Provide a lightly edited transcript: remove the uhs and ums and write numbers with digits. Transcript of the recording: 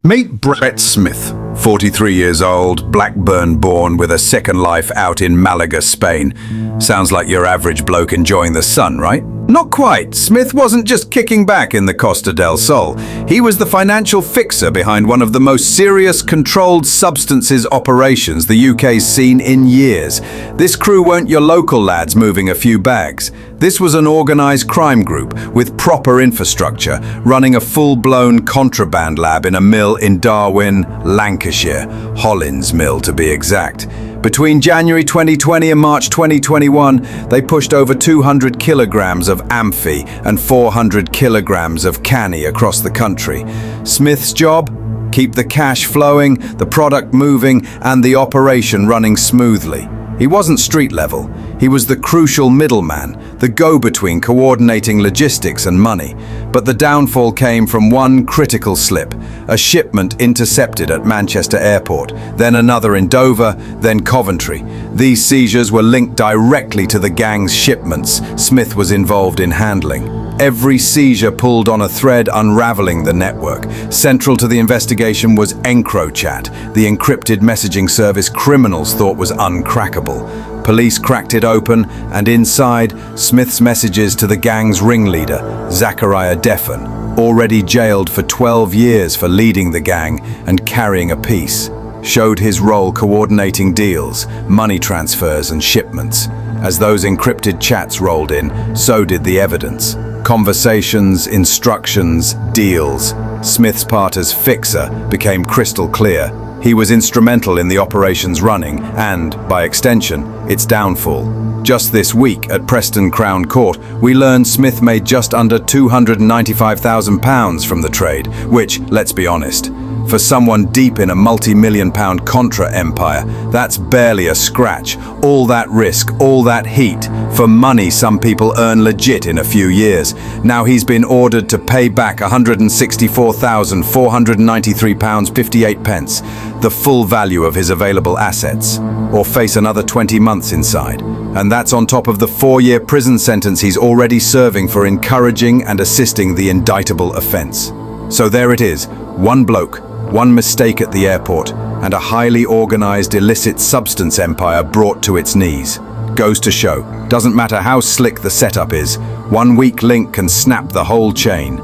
Meet Brett Smith, 43 years old, Blackburn born with a second life out in Malaga, Spain. Sounds like your average bloke enjoying the sun, right? Not quite. Smith wasn't just kicking back in the Costa del Sol. He was the financial fixer behind one of the most serious controlled substances operations the UK's seen in years. This crew weren't your local lads moving a few bags. This was an organised crime group with proper infrastructure, running a full-blown contraband lab in a mill in Darwen, Lancashire, Hollins Mill to be exact. Between January 2020 and March 2021, they pushed over 200 kilograms of amphi and 400 kilograms of canny across the country. Smith's job? Keep the cash flowing, the product moving, and the operation running smoothly. He wasn't street level. He was the crucial middleman, the go-between coordinating logistics and money. But the downfall came from one critical slip, a shipment intercepted at Manchester Airport, then another in Dover, then Coventry. These seizures were linked directly to the gang's shipments Smith was involved in handling. Every seizure pulled on a thread unraveling the network. Central to the investigation was Encrypted, the encrypted messaging service criminals thought was uncrackable. Police cracked it open, and inside, Smith's messages to the gang's ringleader, Zachariah Deaffern, already jailed for 12 years for leading the gang and carrying a piece, showed his role coordinating deals, money transfers and shipments. As those encrypted chats rolled in, so did the evidence. Conversations, instructions, deals. Smith's part as fixer became crystal clear. He was instrumental in the operation's running and, by extension, its downfall. Just this week at Preston Crown Court, we learned Smith made just under £295,000 from the trade, which, let's be honest, for someone deep in a multi-million-pound Contra empire, that's barely a scratch. All that risk, all that heat, for money some people earn legit in a few years. Now he's been ordered to pay back £164,493.58, the full value of his available assets, or face another 20 months inside. And that's on top of the 4-year prison sentence he's already serving for encouraging and assisting the indictable offence. So there it is, one bloke, one mistake at the airport, and a highly organised illicit substance empire brought to its knees. Goes to show, doesn't matter how slick the setup is, one weak link can snap the whole chain.